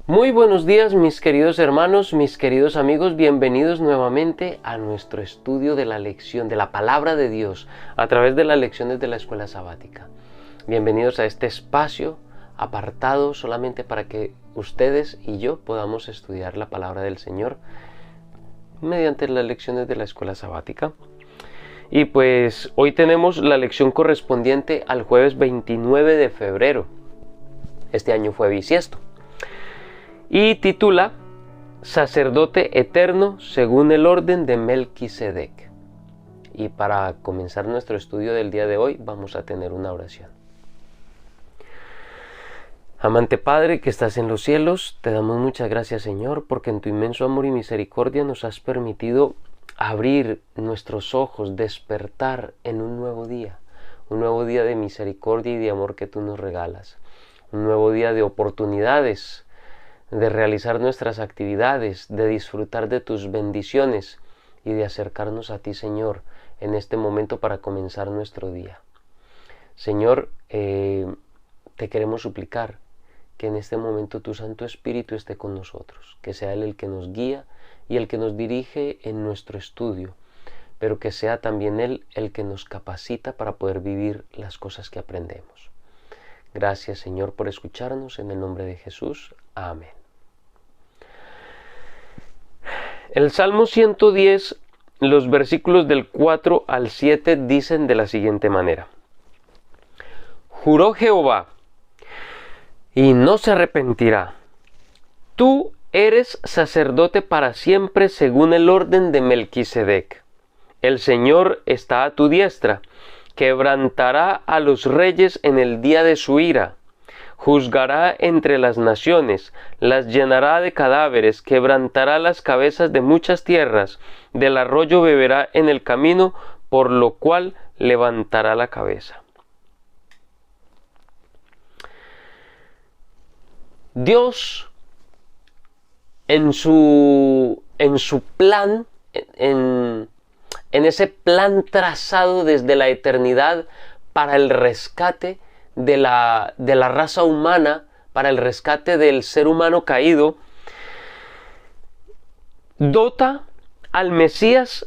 Muy buenos días, mis queridos hermanos, mis queridos amigos, bienvenidos nuevamente a nuestro estudio de la lección de la Palabra de Dios a través de las lecciones de la Escuela Sabática. Bienvenidos a este espacio apartado solamente para que ustedes y yo podamos estudiar la Palabra del Señor mediante las lecciones de la Escuela Sabática. Y pues hoy tenemos la lección correspondiente al jueves 29 de febrero. Este año fue bisiesto. Y titula Sacerdote eterno según el orden de Melquisedec. Y para comenzar nuestro estudio del día de hoy vamos a tener una oración. Amante Padre que estás en los cielos, te damos muchas gracias, Señor, porque en tu inmenso amor y misericordia nos has permitido abrir nuestros ojos, despertar en un nuevo día de misericordia y de amor que tú nos regalas, un nuevo día de oportunidades, de realizar nuestras actividades, de disfrutar de tus bendiciones y de acercarnos a ti, Señor, en este momento para comenzar nuestro día. Señor, te queremos suplicar que en este momento tu Santo Espíritu esté con nosotros, que sea Él el que nos guía y el que nos dirige en nuestro estudio, pero que sea también Él el que nos capacita para poder vivir las cosas que aprendemos. Gracias, Señor, por escucharnos, en el nombre de Jesús. Amén. El Salmo 110, los versículos del 4 al 7 dicen de la siguiente manera: Juró Jehová, y no se arrepentirá. Tú eres sacerdote para siempre según el orden de Melquisedec. El Señor está a tu diestra, quebrantará a los reyes en el día de su ira. Juzgará entre las naciones, las llenará de cadáveres, quebrantará las cabezas de muchas tierras, del arroyo beberá en el camino, por lo cual levantará la cabeza. Dios, en su plan, en ese plan trazado desde la eternidad para el rescate de la raza humana, para el rescate del ser humano caído, dota al Mesías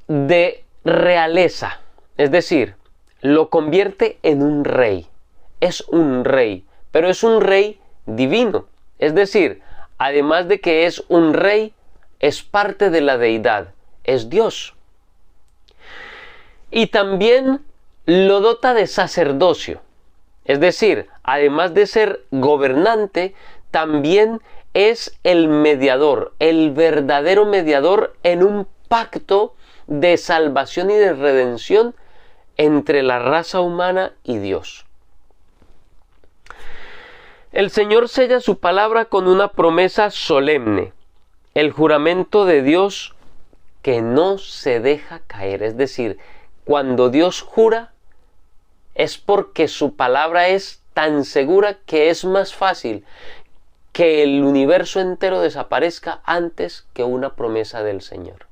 de realeza, es decir, lo convierte en un rey. Es un rey, pero es un rey divino, es decir, además de que es un rey, es parte de la deidad, es Dios. Y también lo dota de sacerdocio. Es decir, además de ser gobernante, también es el mediador, el verdadero mediador en un pacto de salvación y de redención entre la raza humana y Dios. El Señor sella su palabra con una promesa solemne, el juramento de Dios que no se deja caer. Es decir, cuando Dios jura, es porque su palabra es tan segura que es más fácil que el universo entero desaparezca antes que una promesa del Señor.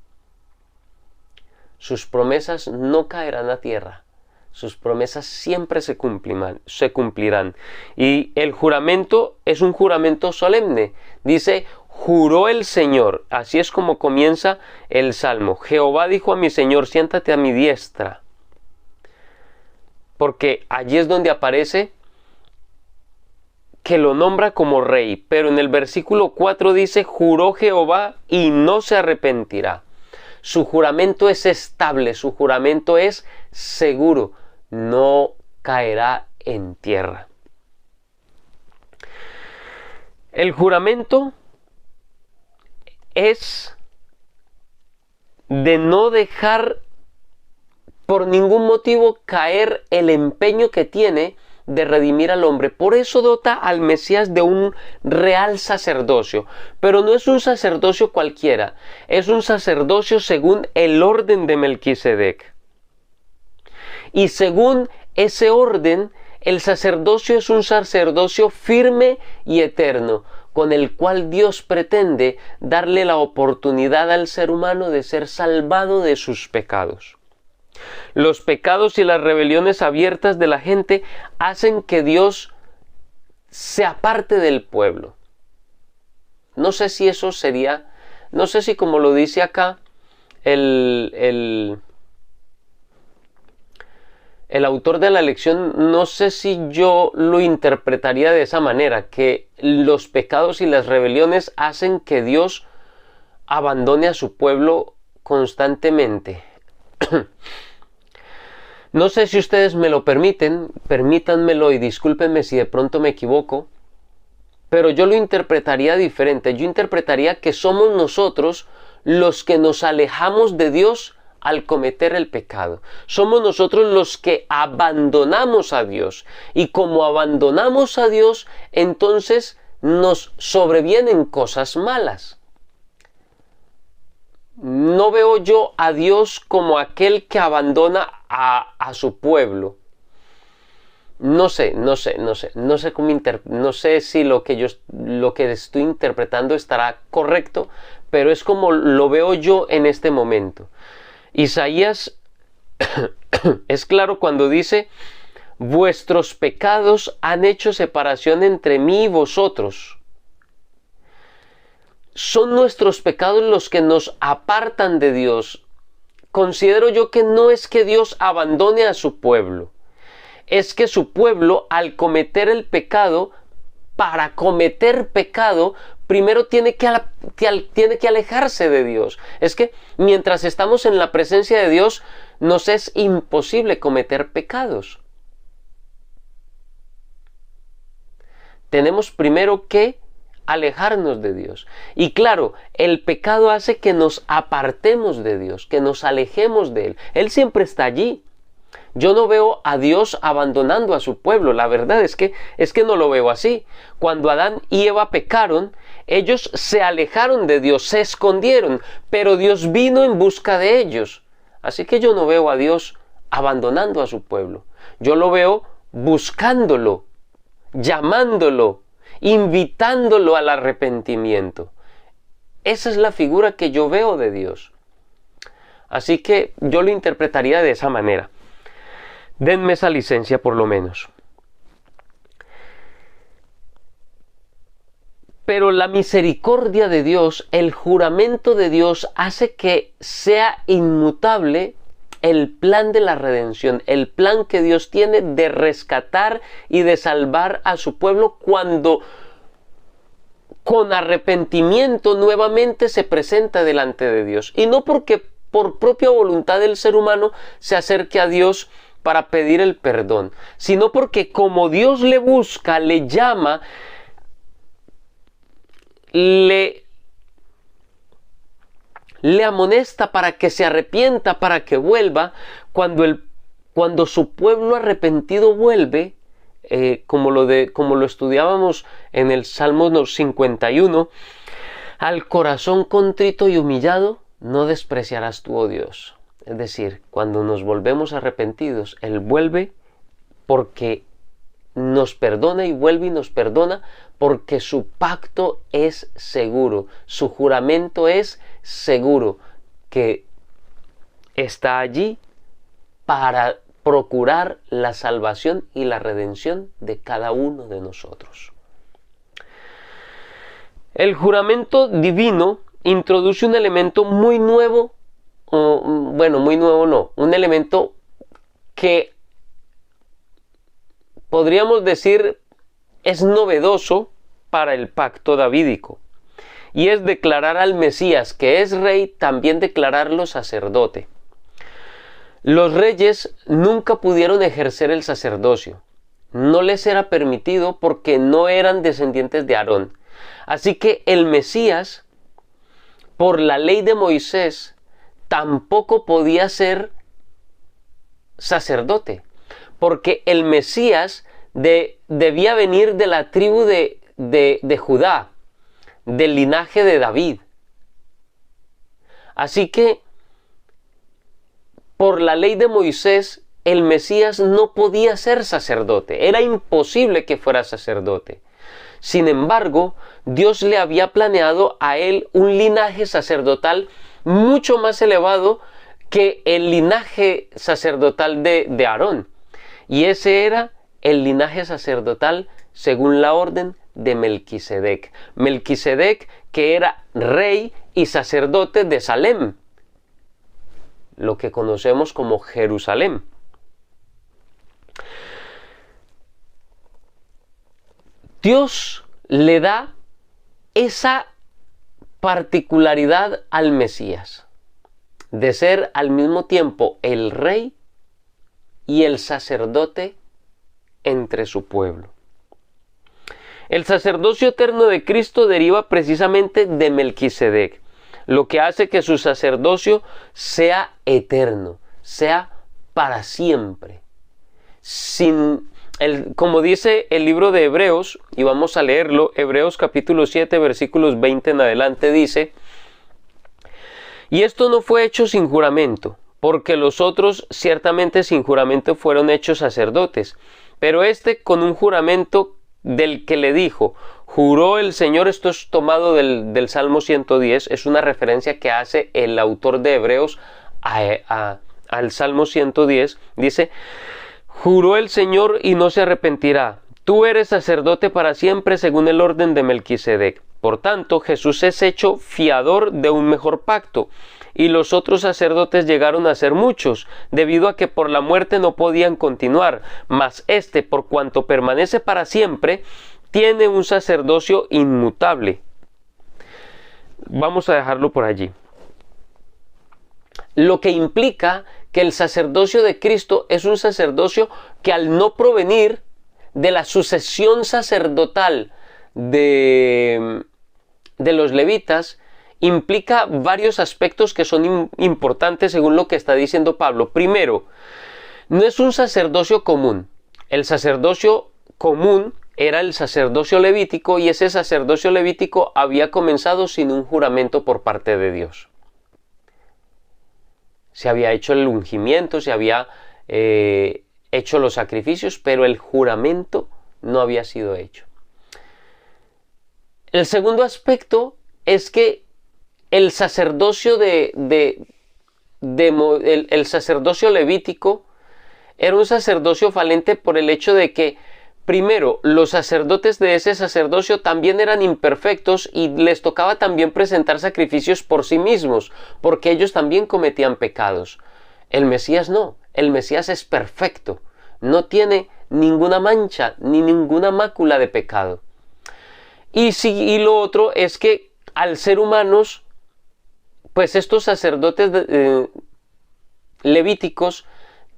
Sus promesas no caerán a tierra, sus promesas siempre se cumplirán. Y el juramento es un juramento solemne. Dice, juró el Señor. Así es como comienza el Salmo. Jehová dijo a mi Señor, siéntate a mi diestra. Porque allí es donde aparece que lo nombra como rey, pero en el versículo 4 dice, juró Jehová y no se arrepentirá. Su juramento es estable, su juramento es seguro, no caerá en tierra. El juramento es de no dejar por ningún motivo caer el empeño que tiene de redimir al hombre. Por eso dota al Mesías de un real sacerdocio. Pero no es un sacerdocio cualquiera, es un sacerdocio según el orden de Melquisedec. Y según ese orden, el sacerdocio es un sacerdocio firme y eterno, con el cual Dios pretende darle la oportunidad al ser humano de ser salvado de sus pecados. Los pecados y las rebeliones abiertas de la gente hacen que Dios se aparte del pueblo. no sé si eso sería, no sé si como lo dice acá el autor de la lección, no sé si yo lo interpretaría de esa manera, que los pecados y las rebeliones hacen que Dios abandone a su pueblo constantemente. No sé si ustedes me lo permiten, permítanmelo y discúlpenme si de pronto me equivoco, pero yo lo interpretaría diferente. Yo interpretaría que somos nosotros los que nos alejamos de Dios al cometer el pecado. Somos nosotros los que abandonamos a Dios. Y como abandonamos a Dios, entonces nos sobrevienen cosas malas. No veo yo a Dios como aquel que abandona a su pueblo. No sé si lo que estoy interpretando estará correcto, pero es como lo veo yo en este momento. Isaías es claro cuando dice: vuestros pecados han hecho separación entre mí y vosotros. Son nuestros pecados los que nos apartan de Dios. Considero yo que no es que Dios abandone a su pueblo, es que su pueblo, al cometer el pecado, para cometer pecado, primero tiene que alejarse de Dios. Es que mientras estamos en la presencia de Dios, nos es imposible cometer pecados. Tenemos primero que alejarnos de Dios. Y claro, el pecado hace que nos apartemos de Dios, que nos alejemos de Él. Él siempre está allí. Yo no veo a Dios abandonando a su pueblo. La verdad es que no lo veo así. Cuando Adán y Eva pecaron, ellos se alejaron de Dios, se escondieron, pero Dios vino en busca de ellos. Así que yo no veo a Dios abandonando a su pueblo. Yo lo veo buscándolo, llamándolo, invitándolo al arrepentimiento. Esa es la figura que yo veo de Dios. Así que yo lo interpretaría de esa manera. Denme esa licencia por lo menos. Pero la misericordia de Dios, el juramento de Dios, hace que sea inmutable el plan de la redención, el plan que Dios tiene de rescatar y de salvar a su pueblo cuando con arrepentimiento nuevamente se presenta delante de Dios. Y no porque por propia voluntad del ser humano se acerque a Dios para pedir el perdón, sino porque como Dios le busca, le llama, le amonesta para que se arrepienta, para que vuelva. Cuando su pueblo arrepentido vuelve, como lo estudiábamos en el Salmo 51, al corazón contrito y humillado no despreciarás tú, oh Dios. Es decir, cuando nos volvemos arrepentidos, Él vuelve porque nos perdona, y vuelve y nos perdona porque su pacto es seguro, su juramento es seguro, que está allí para procurar la salvación y la redención de cada uno de nosotros. El juramento divino introduce un elemento muy nuevo, muy nuevo no, un elemento que podríamos decir es novedoso para el pacto davídico, y es declarar al Mesías que es rey, también declararlo sacerdote. Los reyes nunca pudieron ejercer el sacerdocio, no les era permitido porque no eran descendientes de Aarón. Así que el Mesías, por la ley de Moisés, tampoco podía ser sacerdote, porque el Mesías debía venir de la tribu de Judá, del linaje de David. Así que, por la ley de Moisés, el Mesías no podía ser sacerdote, era imposible que fuera sacerdote. Sin embargo, Dios le había planeado a él un linaje sacerdotal mucho más elevado que el linaje sacerdotal de Aarón. Y ese era el linaje sacerdotal según la orden de Melquisedec. Melquisedec, que era rey y sacerdote de Salem, lo que conocemos como Jerusalén. Dios le da esa particularidad al Mesías, de ser al mismo tiempo el rey y el sacerdote entre su pueblo. El sacerdocio eterno de Cristo deriva precisamente de Melquisedec, lo que hace que su sacerdocio sea eterno, sea para siempre. Como dice el libro de Hebreos, y vamos a leerlo, Hebreos capítulo 7, versículos 20 en adelante, dice: y esto no fue hecho sin juramento, porque los otros ciertamente sin juramento fueron hechos sacerdotes, pero este con un juramento del que le dijo, juró el Señor. Esto es tomado del Salmo 110, es una referencia que hace el autor de Hebreos al Salmo 110, dice: juró el Señor y no se arrepentirá, tú eres sacerdote para siempre según el orden de Melquisedec. Por tanto, Jesús es hecho fiador de un mejor pacto, y los otros sacerdotes llegaron a ser muchos, debido a que por la muerte no podían continuar, mas este, por cuanto permanece para siempre, tiene un sacerdocio inmutable. Vamos a dejarlo por allí. Lo que implica que el sacerdocio de Cristo es un sacerdocio que, al no provenir de la sucesión sacerdotal de los levitas, implica varios aspectos que son importantes según lo que está diciendo Pablo. Primero, no es un sacerdocio común. El sacerdocio común era el sacerdocio levítico, y ese sacerdocio levítico había comenzado sin un juramento por parte de Dios. Se había hecho el ungimiento, se había hecho los sacrificios, pero el juramento no había sido hecho. El segundo aspecto es que el sacerdocio el sacerdocio levítico era un sacerdocio falente por el hecho de que, primero, los sacerdotes de ese sacerdocio también eran imperfectos y les tocaba también presentar sacrificios por sí mismos, porque ellos también cometían pecados. El Mesías no, el Mesías es perfecto, no tiene ninguna mancha ni ninguna mácula de pecado. Y lo otro es que, al ser humanos, pues estos sacerdotes levíticos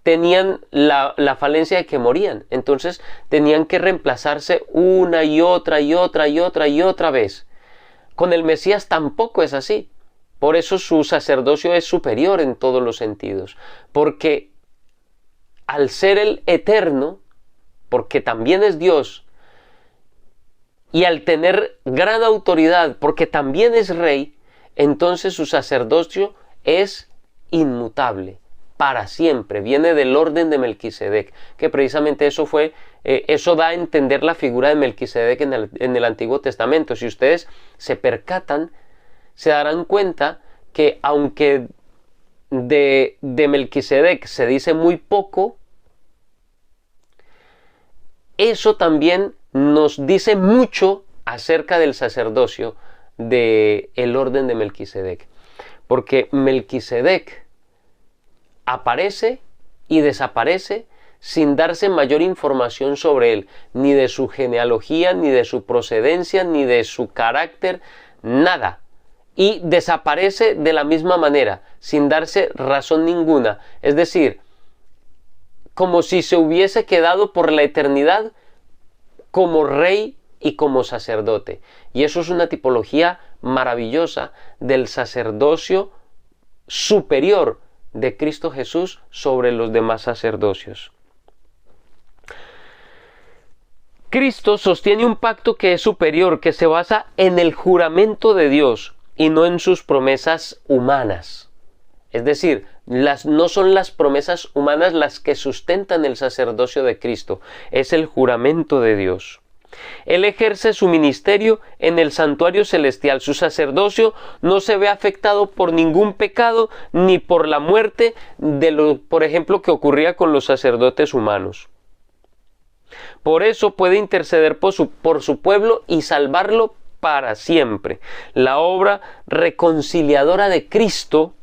tenían la falencia de que morían. Entonces tenían que reemplazarse una y otra vez. Con el Mesías tampoco es así. Por eso su sacerdocio es superior en todos los sentidos. Porque al ser el eterno, porque también es Dios, y al tener gran autoridad, porque también es rey, entonces su sacerdocio es inmutable, para siempre. Viene del orden de Melquisedec, que precisamente eso da a entender la figura de Melquisedec en el Antiguo Testamento. Si ustedes se percatan, se darán cuenta que aunque de Melquisedec se dice muy poco, eso también nos dice mucho acerca del sacerdocio del orden de Melquisedec. Porque Melquisedec aparece y desaparece sin darse mayor información sobre él, ni de su genealogía, ni de su procedencia, ni de su carácter, nada. Y desaparece de la misma manera, sin darse razón ninguna. Es decir, como si se hubiese quedado por la eternidad como rey y como sacerdote. Y eso es una tipología maravillosa del sacerdocio superior de Cristo Jesús sobre los demás sacerdocios. Cristo sostiene un pacto que es superior, que se basa en el juramento de Dios y no en sus promesas humanas. Es decir, no son las promesas humanas las que sustentan el sacerdocio de Cristo, es el juramento de Dios. Él ejerce su ministerio en el santuario celestial. Su sacerdocio no se ve afectado por ningún pecado ni por la muerte por ejemplo, que ocurría con los sacerdotes humanos. Por eso puede interceder por su pueblo y salvarlo para siempre. La obra reconciliadora de Cristo,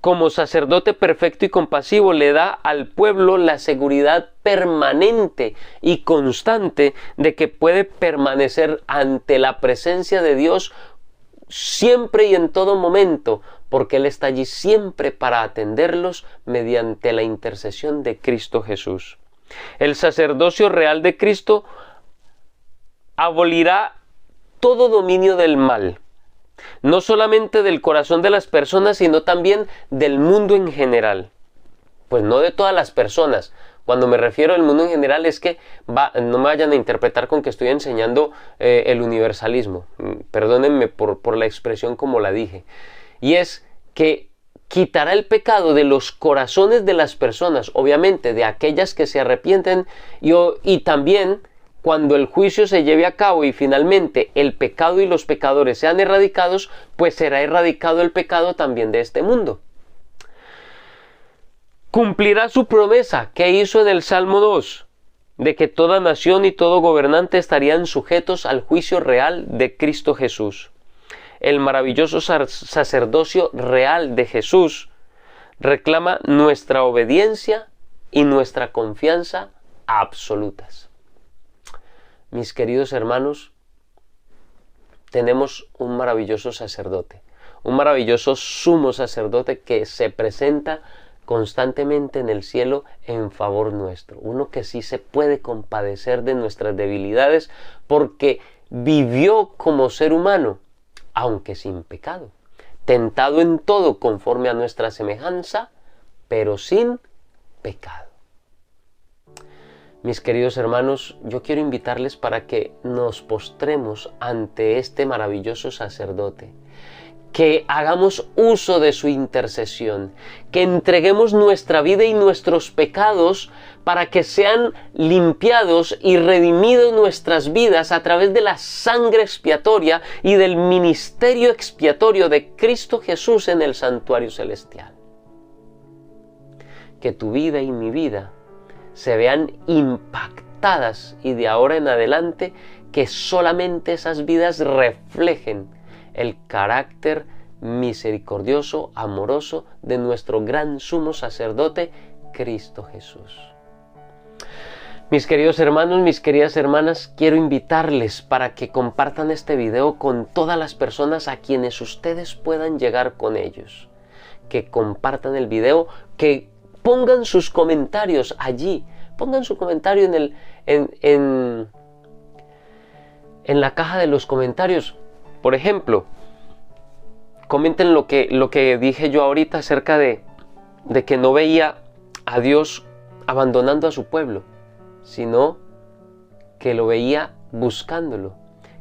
como sacerdote perfecto y compasivo, le da al pueblo la seguridad permanente y constante de que puede permanecer ante la presencia de Dios siempre y en todo momento, porque Él está allí siempre para atenderlos mediante la intercesión de Cristo Jesús. El sacerdocio real de Cristo abolirá todo dominio del mal, no solamente del corazón de las personas, sino también del mundo en general. Pues no de todas las personas. Cuando me refiero al mundo en general es que no me vayan a interpretar con que estoy enseñando el universalismo. Perdónenme por la expresión como la dije. Y es que quitará el pecado de los corazones de las personas, obviamente de aquellas que se arrepienten, y también cuando el juicio se lleve a cabo y finalmente el pecado y los pecadores sean erradicados, pues será erradicado el pecado también de este mundo. Cumplirá su promesa que hizo en el Salmo 2, de que toda nación y todo gobernante estarían sujetos al juicio real de Cristo Jesús. El maravilloso sacerdocio real de Jesús reclama nuestra obediencia y nuestra confianza absolutas. Mis queridos hermanos, tenemos un maravilloso sacerdote, un maravilloso sumo sacerdote que se presenta constantemente en el cielo en favor nuestro. Uno que sí se puede compadecer de nuestras debilidades porque vivió como ser humano, aunque sin pecado, tentado en todo conforme a nuestra semejanza, pero sin pecado. Mis queridos hermanos, yo quiero invitarles para que nos postremos ante este maravilloso sacerdote, que hagamos uso de su intercesión, que entreguemos nuestra vida y nuestros pecados para que sean limpiados y redimidos nuestras vidas a través de la sangre expiatoria y del ministerio expiatorio de Cristo Jesús en el santuario celestial. Que tu vida y mi vida se vean impactadas y de ahora en adelante que solamente esas vidas reflejen el carácter misericordioso, amoroso de nuestro gran sumo sacerdote, Cristo Jesús. Mis queridos hermanos, mis queridas hermanas, quiero invitarles para que compartan este video con todas las personas a quienes ustedes puedan llegar con ellos. Que compartan el video, que pongan sus comentarios allí, pongan su comentario en la caja de los comentarios. Por ejemplo, comenten lo que dije yo ahorita acerca de que no veía a Dios abandonando a su pueblo, sino que lo veía buscándolo,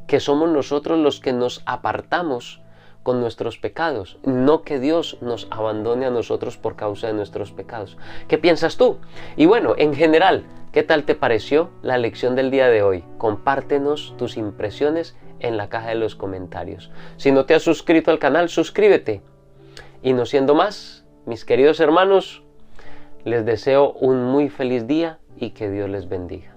que somos nosotros los que nos apartamos con nuestros pecados, no que Dios nos abandone a nosotros por causa de nuestros pecados. ¿Qué piensas tú? Y bueno, en general, ¿qué tal te pareció la lección del día de hoy? Compártenos tus impresiones en la caja de los comentarios. Si no te has suscrito al canal, suscríbete. Y no siendo más, mis queridos hermanos, les deseo un muy feliz día y que Dios les bendiga.